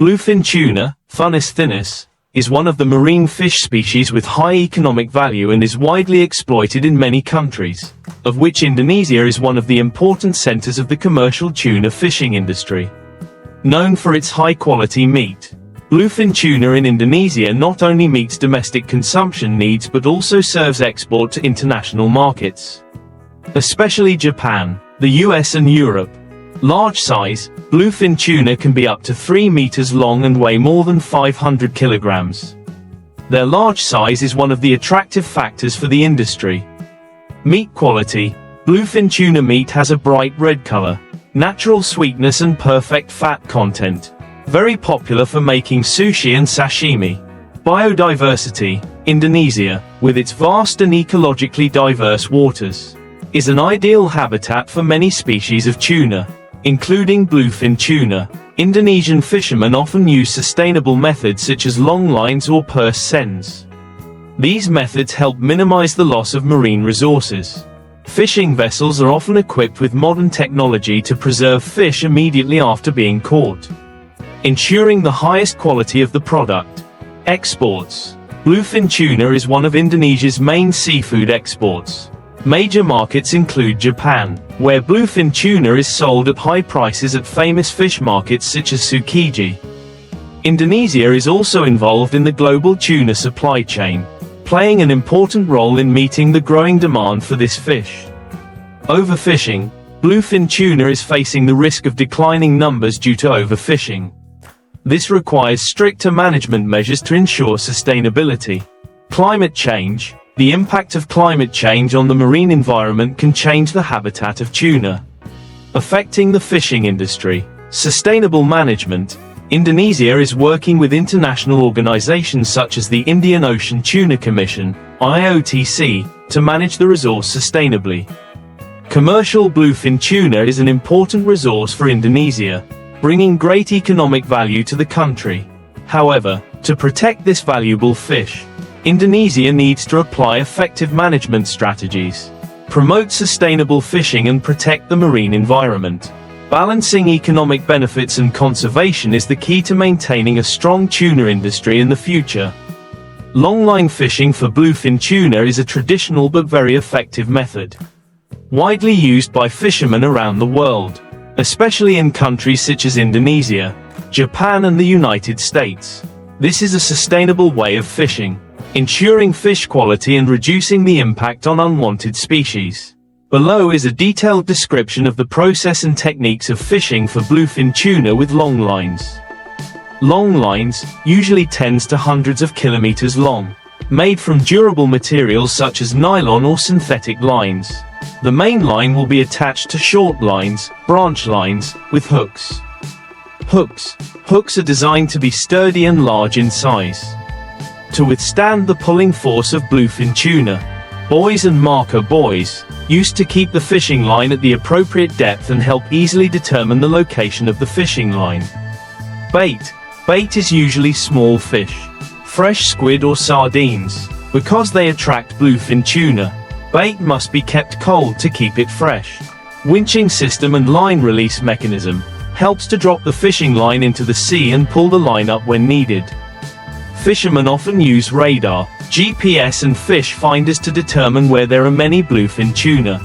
Bluefin tuna, Funnus thinus, is one of the marine fish species with high economic value and is widely exploited in many countries, of which Indonesia is one of the important centers of the commercial tuna fishing industry. Known for its high-quality meat, bluefin tuna in Indonesia not only meets domestic consumption needs but also serves export to international markets, especially Japan, the US and Europe. Large size, bluefin tuna can be up to 3 meters long and weigh more than 500 kilograms. Their large size is one of the attractive factors for the industry. Meat quality. Bluefin tuna meat has a bright red color, natural sweetness and perfect fat content. Very popular for making sushi and sashimi. Biodiversity. Indonesia, with its vast and ecologically diverse waters, is an ideal habitat for many species of tuna, including bluefin tuna. Indonesian fishermen often use sustainable methods such as long lines or purse seines. These methods help minimize the loss of marine resources. Fishing vessels are often equipped with modern technology to preserve fish immediately after being caught, ensuring the highest quality of the product. Exports. Bluefin tuna is one of Indonesia's main seafood exports. Major markets include Japan, where bluefin tuna is sold at high prices at famous fish markets such as Tsukiji. Indonesia is also involved in the global tuna supply chain, playing an important role in meeting the growing demand for this fish. Overfishing. Bluefin tuna is facing the risk of declining numbers due to overfishing. This requires stricter management measures to ensure sustainability. Climate change. The impact of climate change on the marine environment can change the habitat of tuna, affecting the fishing industry. Sustainable management. Indonesia is working with international organizations such as the Indian Ocean Tuna Commission, IOTC, to manage the resource sustainably. Commercial bluefin tuna is an important resource for Indonesia, bringing great economic value to the country. However, to protect this valuable fish, Indonesia needs to apply effective management strategies, promote sustainable fishing and protect the marine environment. Balancing economic benefits and conservation is the key to maintaining a strong tuna industry in the future. Longline fishing for bluefin tuna is a traditional but very effective method, widely used by fishermen around the world, especially in countries such as Indonesia, Japan and the United States. This is a sustainable way of fishing, ensuring fish quality and reducing the impact on unwanted species. Below is a detailed description of the process and techniques of fishing for bluefin tuna with long lines. Long lines, usually tens to hundreds of kilometers long, made from durable materials such as nylon or synthetic lines. The main line will be attached to short lines, branch lines, with hooks. Hooks are designed to be sturdy and large in size, to withstand the pulling force of bluefin tuna. Buoys and marker buoys, used to keep the fishing line at the appropriate depth and help easily determine the location of the fishing line. Bait is usually small fish, fresh squid or sardines. Because they attract bluefin tuna, bait must be kept cold to keep it fresh. Winching system and line release mechanism helps to drop the fishing line into the sea and pull the line up when needed. Fishermen often use radar, GPS and fish finders to determine where there are many bluefin tuna.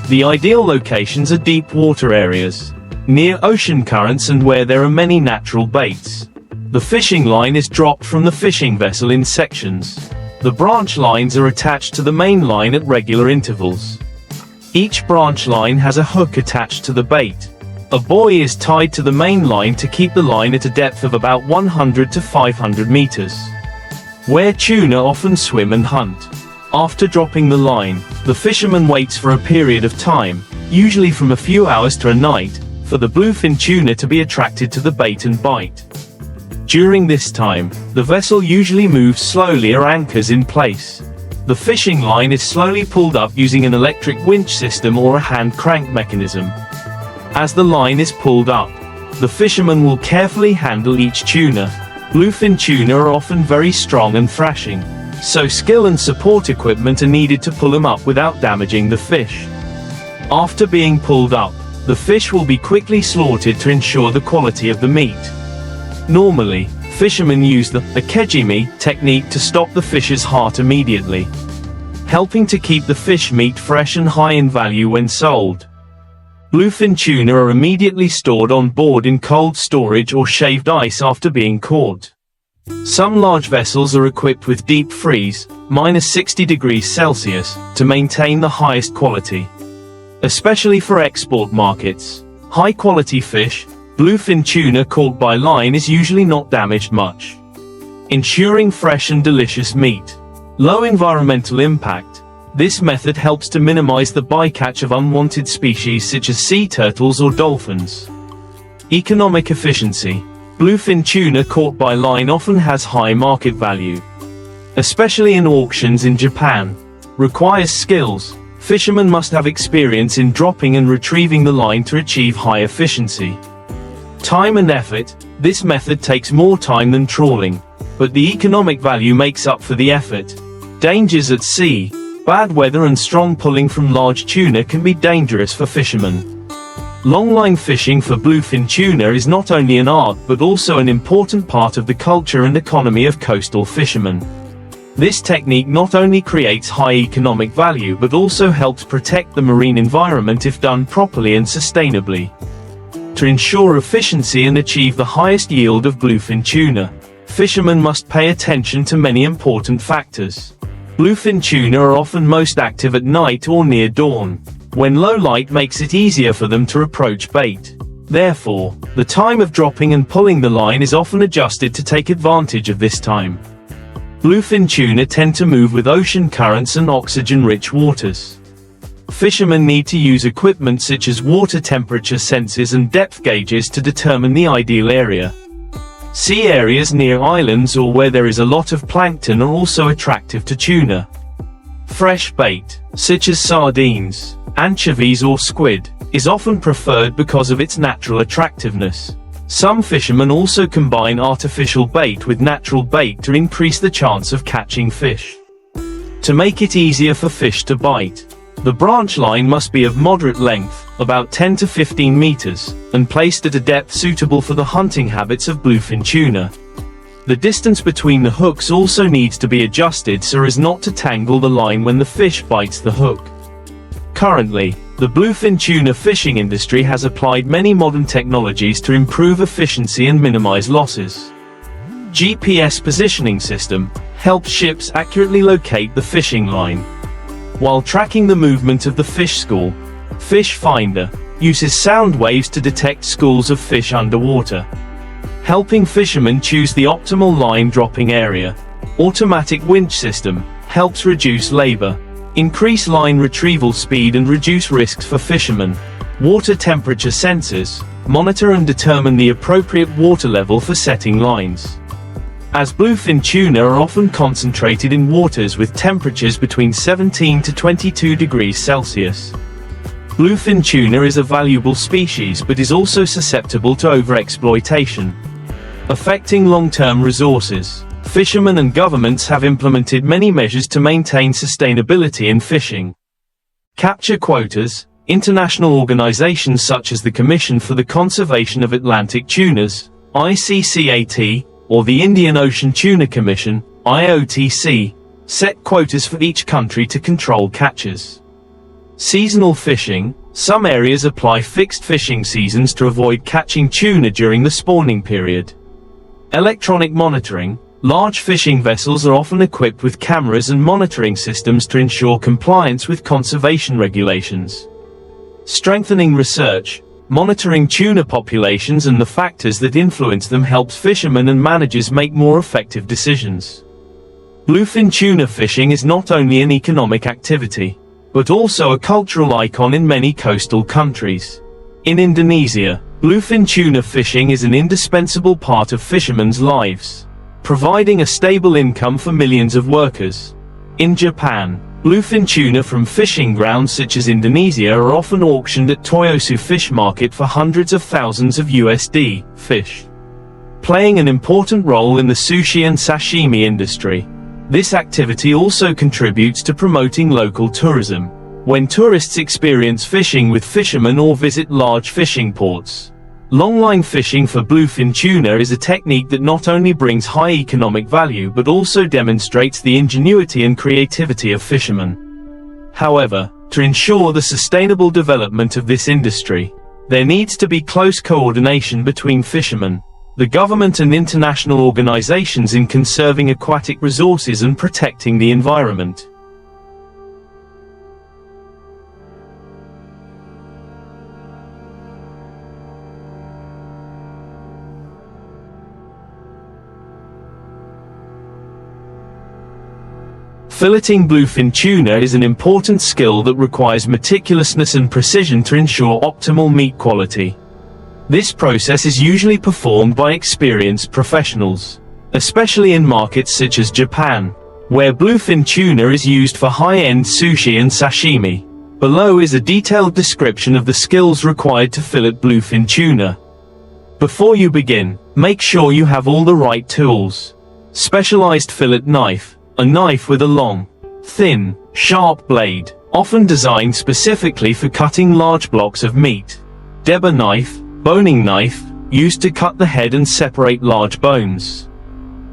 The ideal locations are deep water areas, near ocean currents and where there are many natural baits. The fishing line is dropped from the fishing vessel in sections. The branch lines are attached to the main line at regular intervals. Each branch line has a hook attached to the bait. A buoy is tied to the main line to keep the line at a depth of about 100 to 500 meters, where tuna often swim and hunt. After dropping the line, the fisherman waits for a period of time, usually from a few hours to a night, for the bluefin tuna to be attracted to the bait and bite. During this time, the vessel usually moves slowly or anchors in place. The fishing line is slowly pulled up using an electric winch system or a hand crank mechanism. As the line is pulled up, the fisherman will carefully handle each tuna. Bluefin tuna are often very strong and thrashing, so skill and support equipment are needed to pull them up without damaging the fish. After being pulled up, the fish will be quickly slaughtered to ensure the quality of the meat. Normally, fishermen use the akejimi technique to stop the fish's heart immediately, helping to keep the fish meat fresh and high in value when sold. Bluefin tuna are immediately stored on board in cold storage or shaved ice after being caught. Some large vessels are equipped with deep freeze, -60°C, to maintain the highest quality. Especially for export markets, high-quality fish, bluefin tuna caught by line is usually not damaged much, ensuring fresh and delicious meat. Low environmental impact. This method helps to minimize the bycatch of unwanted species such as sea turtles or dolphins. Economic efficiency. Bluefin tuna caught by line often has high market value, especially in auctions in Japan. Requires skills. Fishermen must have experience in dropping and retrieving the line to achieve high efficiency. Time and effort. This method takes more time than trawling, but the economic value makes up for the effort. Dangers at sea. Bad weather and strong pulling from large tuna can be dangerous for fishermen. Longline fishing for bluefin tuna is not only an art but also an important part of the culture and economy of coastal fishermen. This technique not only creates high economic value but also helps protect the marine environment if done properly and sustainably. To ensure efficiency and achieve the highest yield of bluefin tuna, fishermen must pay attention to many important factors. Bluefin tuna are often most active at night or near dawn, when low light makes it easier for them to approach bait. Therefore, the time of dropping and pulling the line is often adjusted to take advantage of this time. Bluefin tuna tend to move with ocean currents and oxygen-rich waters. Fishermen need to use equipment such as water temperature sensors and depth gauges to determine the ideal area. Sea areas near islands or where there is a lot of plankton are also attractive to tuna. Fresh bait, such as sardines, anchovies or squid, is often preferred because of its natural attractiveness. Some fishermen also combine artificial bait with natural bait to increase the chance of catching fish. To make it easier for fish to bite, the branch line must be of moderate length, about 10 to 15 meters, and placed at a depth suitable for the hunting habits of bluefin tuna. The distance between the hooks also needs to be adjusted so as not to tangle the line when the fish bites the hook. Currently, the bluefin tuna fishing industry has applied many modern technologies to improve efficiency and minimize losses. GPS positioning system helps ships accurately locate the fishing line, while tracking the movement of the fish school. Fish Finder uses sound waves to detect schools of fish underwater, helping fishermen choose the optimal line dropping area. Automatic winch system helps reduce labor, increase line retrieval speed and reduce risks for fishermen. Water temperature sensors monitor and determine the appropriate water level for setting lines, as bluefin tuna are often concentrated in waters with temperatures between 17 to 22 degrees Celsius. Bluefin tuna is a valuable species but is also susceptible to overexploitation, affecting long-term resources. Fishermen and governments have implemented many measures to maintain sustainability in fishing. Capture quotas. International organizations such as the Commission for the Conservation of Atlantic Tunas, ICCAT, or the Indian Ocean Tuna Commission, IOTC, set quotas for each country to control catches. Seasonal fishing. Some areas apply fixed fishing seasons to avoid catching tuna during the spawning period. Electronic monitoring. Large fishing vessels are often equipped with cameras and monitoring systems to ensure compliance with conservation regulations. Strengthening research. Monitoring tuna populations and the factors that influence them helps fishermen and managers make more effective decisions. Bluefin tuna fishing is not only an economic activity, but also a cultural icon in many coastal countries. In Indonesia, bluefin tuna fishing is an indispensable part of fishermen's lives, providing a stable income for millions of workers. In Japan, bluefin tuna from fishing grounds such as Indonesia are often auctioned at Toyosu Fish Market for hundreds of thousands of USD, fish, playing an important role in the sushi and sashimi industry. This activity also contributes to promoting local tourism, when tourists experience fishing with fishermen or visit large fishing ports. Longline fishing for bluefin tuna is a technique that not only brings high economic value but also demonstrates the ingenuity and creativity of fishermen. However, to ensure the sustainable development of this industry, there needs to be close coordination between fishermen, the government and international organizations in conserving aquatic resources and protecting the environment. Filleting bluefin tuna is an important skill that requires meticulousness and precision to ensure optimal meat quality. This process is usually performed by experienced professionals, especially in markets such as Japan, where bluefin tuna is used for high-end sushi and sashimi. Below is a detailed description of the skills required to fillet bluefin tuna. Before you begin, make sure you have all the right tools. Specialized fillet knife, a knife with a long, thin, sharp blade, often designed specifically for cutting large blocks of meat. Deba knife, boning knife, used to cut the head and separate large bones.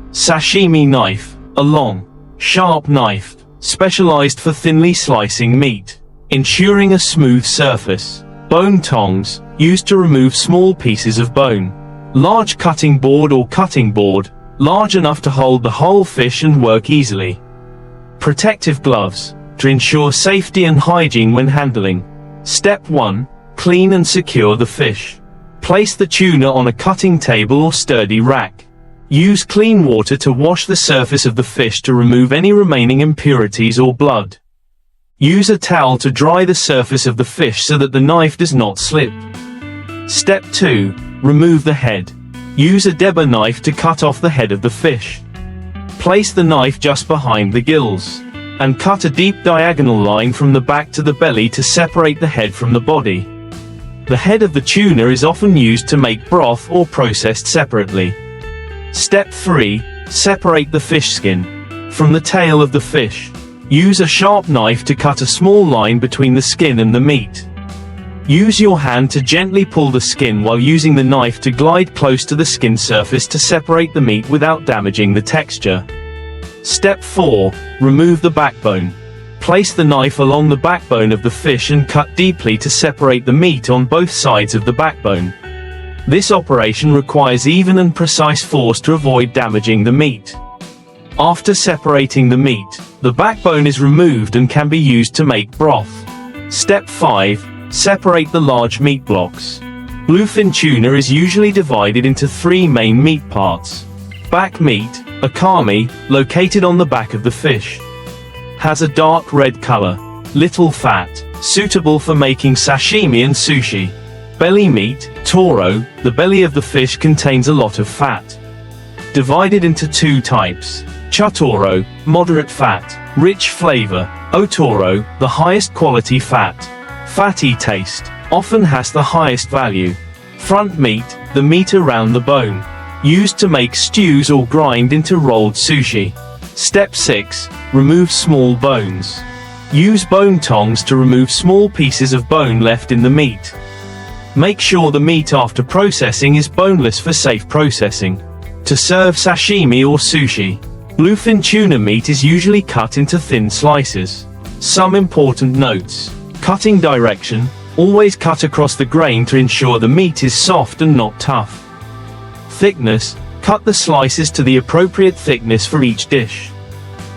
Sashimi knife, a long, sharp knife, specialized for thinly slicing meat, ensuring a smooth surface. Bone tongs, used to remove small pieces of bone. Large cutting board or cutting board, large enough to hold the whole fish and work easily. Protective gloves, to ensure safety and hygiene when handling. Step 1. Clean and secure the fish. Place the tuna on a cutting table or sturdy rack. Use clean water to wash the surface of the fish to remove any remaining impurities or blood. Use a towel to dry the surface of the fish so that the knife does not slip. Step 2. Remove the head. Use a deba knife to cut off the head of the fish. Place the knife just behind the gills, and cut a deep diagonal line from the back to the belly to separate the head from the body. The head of the tuna is often used to make broth or processed separately. Step 3. Separate the fish skin from the tail of the fish. Use a sharp knife to cut a small line between the skin and the meat. Use your hand to gently pull the skin while using the knife to glide close to the skin surface to separate the meat without damaging the texture. Step 4. Remove the backbone. Place the knife along the backbone of the fish and cut deeply to separate the meat on both sides of the backbone. This operation requires even and precise force to avoid damaging the meat. After separating the meat, the backbone is removed and can be used to make broth. Step 5. Separate the large meat blocks. Bluefin tuna is usually divided into 3 main meat parts. Back meat, a kami, located on the back of the fish. Has a dark red color, little fat, suitable for making sashimi and sushi. Belly meat, toro, the belly of the fish contains a lot of fat. Divided into 2 types. Chutoro, moderate fat, rich flavor. Otoro, the highest quality fat. Fatty taste, often has the highest value. Front meat, the meat around the bone. Used to make stews or grind into rolled sushi. Step 6. Remove small bones. Use bone tongs to remove small pieces of bone left in the meat. Make sure the meat after processing is boneless for safe processing. To serve sashimi or sushi, bluefin tuna meat is usually cut into thin slices. Some important notes. Cutting direction, always cut across the grain to ensure the meat is soft and not tough. Thickness, cut the slices to the appropriate thickness for each dish.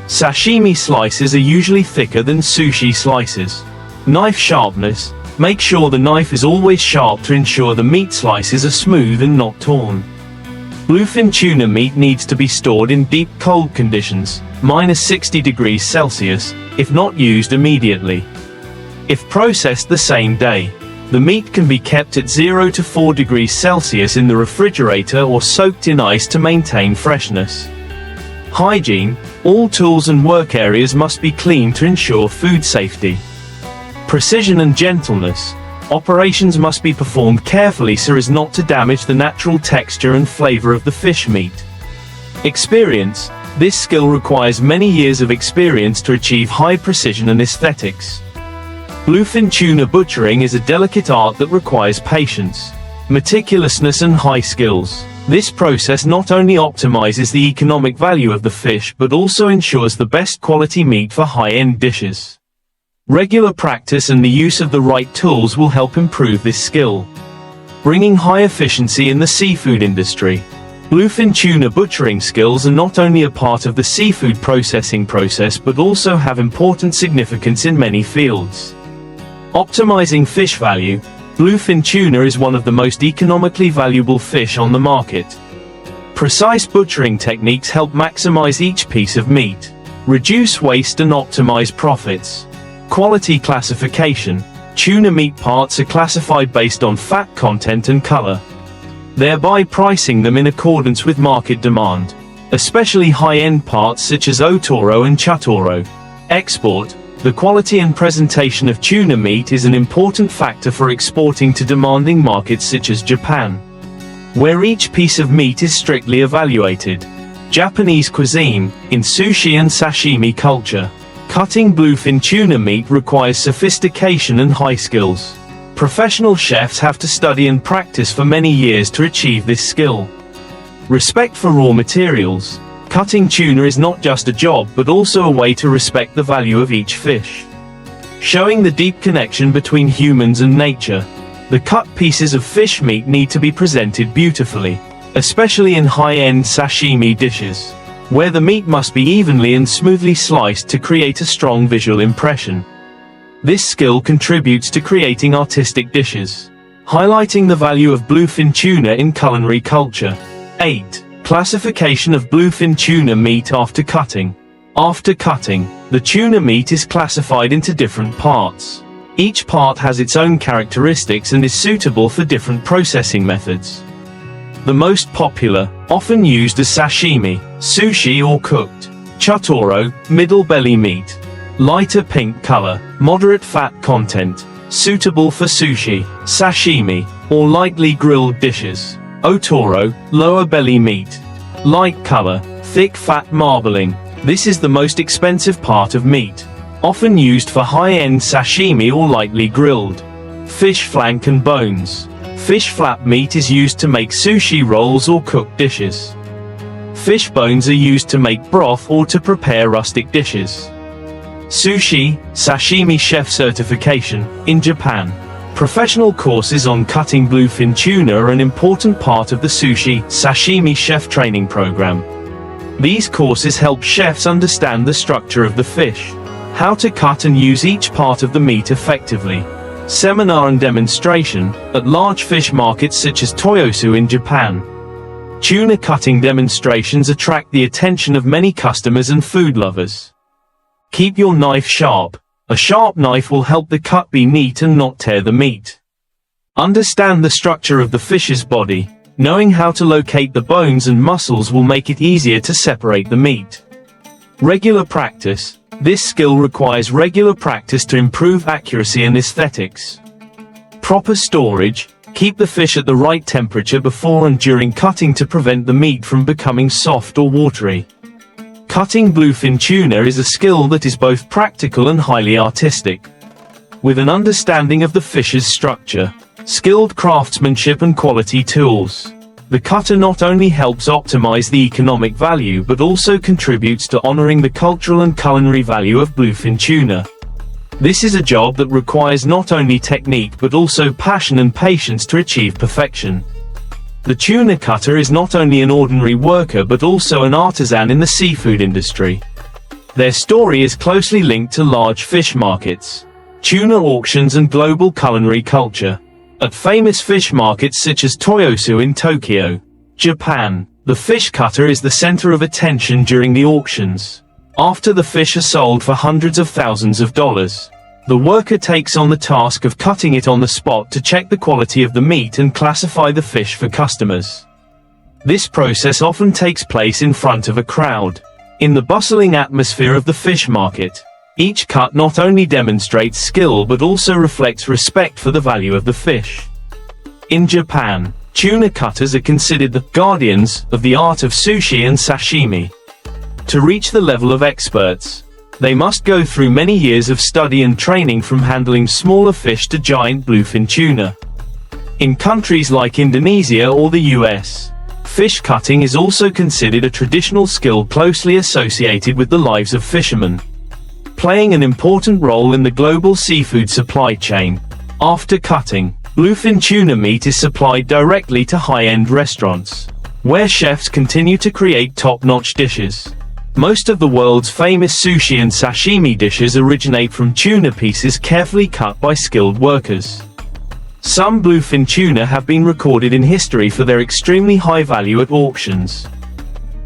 Sashimi slices are usually thicker than sushi slices. Knife sharpness, make sure the knife is always sharp to ensure the meat slices are smooth and not torn. Bluefin tuna meat needs to be stored in deep cold conditions, -60 degrees Celsius, if not used immediately. If processed the same day, the meat can be kept at 0 to 4 degrees Celsius in the refrigerator or soaked in ice to maintain freshness. Hygiene, all tools and work areas must be clean to ensure food safety. Precision and gentleness, operations must be performed carefully so as not to damage the natural texture and flavor of the fish meat. Experience, this skill requires many years of experience to achieve high precision and aesthetics. Bluefin tuna butchering is a delicate art that requires patience. meticulousness and high skills. This process not only optimizes the economic value of the fish but also ensures the best quality meat for high-end dishes. Regular practice and the use of the right tools will help improve this skill, bringing high efficiency in the seafood industry. Bluefin tuna butchering skills are not only a part of the seafood processing process but also have important significance in many fields. Optimizing fish value. Bluefin tuna is one of the most economically valuable fish on the market. Precise butchering techniques help maximize each piece of meat, reduce waste and optimize profits. Quality classification. Tuna meat parts are classified based on fat content and color, thereby pricing them in accordance with market demand, especially high-end parts such as otoro and chutoro. Export. The quality and presentation of tuna meat is an important factor for exporting to demanding markets such as Japan, where each piece of meat is strictly evaluated. Japanese cuisine. In sushi and sashimi culture, cutting bluefin tuna meat requires sophistication and high skills. Professional chefs have to study and practice for many years to achieve this skill. Respect for raw materials. Cutting tuna is not just a job but also a way to respect the value of each fish, showing the deep connection between humans and nature. The cut pieces of fish meat need to be presented beautifully, especially in high-end sashimi dishes, where the meat must be evenly and smoothly sliced to create a strong visual impression. This skill contributes to creating artistic dishes, highlighting the value of bluefin tuna in culinary culture. 8. Classification of bluefin tuna meat after cutting. After cutting, the tuna meat is classified into different parts. Each part has its own characteristics and is suitable for different processing methods. The most popular, often used as sashimi, sushi or cooked. Chutoro, middle belly meat. Lighter pink color, moderate fat content, suitable for sushi, sashimi, or lightly grilled dishes. Otoro, lower belly meat. Light color, thick fat marbling. This is the most expensive part of meat, often used for high-end sashimi or lightly grilled. Fish flank and bones. Fish flap meat is used to make sushi rolls or cooked dishes. Fish bones are used to make broth or to prepare rustic dishes. Sushi, sashimi chef certification. In Japan, professional courses on cutting bluefin tuna are an important part of the sushi, sashimi chef training program. These courses help chefs understand the structure of the fish, how to cut and use each part of the meat effectively. Seminar and demonstration. At large fish markets such as Toyosu in Japan, tuna cutting demonstrations attract the attention of many customers and food lovers. Keep your knife sharp. A sharp knife will help the cut be neat and not tear the meat. Understand the structure of the fish's body. Knowing how to locate the bones and muscles will make it easier to separate the meat. Regular practice. This skill requires regular practice to improve accuracy and aesthetics. Proper storage. Keep the fish at the right temperature before and during cutting to prevent the meat from becoming soft or watery. Cutting bluefin tuna is a skill that is both practical and highly artistic. With an understanding of the fish's structure, skilled craftsmanship and quality tools, the cutter not only helps optimize the economic value but also contributes to honoring the cultural and culinary value of bluefin tuna. This is a job that requires not only technique but also passion and patience to achieve perfection. The tuna cutter is not only an ordinary worker but also an artisan in the seafood industry. Their story is closely linked to large fish markets, tuna auctions and global culinary culture. At famous fish markets such as Toyosu in Tokyo, Japan, the fish cutter is the center of attention during the auctions. After the fish are sold for hundreds of thousands of dollars, the worker takes on the task of cutting it on the spot to check the quality of the meat and classify the fish for customers. This process often takes place in front of a crowd. In the bustling atmosphere of the fish market, each cut not only demonstrates skill but also reflects respect for the value of the fish. In Japan, tuna cutters are considered the guardians of the art of sushi and sashimi. To reach the level of experts, they must go through many years of study and training, from handling smaller fish to giant bluefin tuna. In countries like Indonesia or the US, fish cutting is also considered a traditional skill closely associated with the lives of fishermen, playing an important role in the global seafood supply chain. After cutting, bluefin tuna meat is supplied directly to high-end restaurants, where chefs continue to create top-notch dishes. Most of the world's famous sushi and sashimi dishes originate from tuna pieces carefully cut by skilled workers. Some bluefin tuna have been recorded in history for their extremely high value at auctions.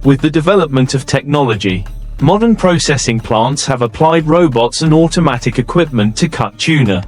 With the development of technology, modern processing plants have applied robots and automatic equipment to cut tuna.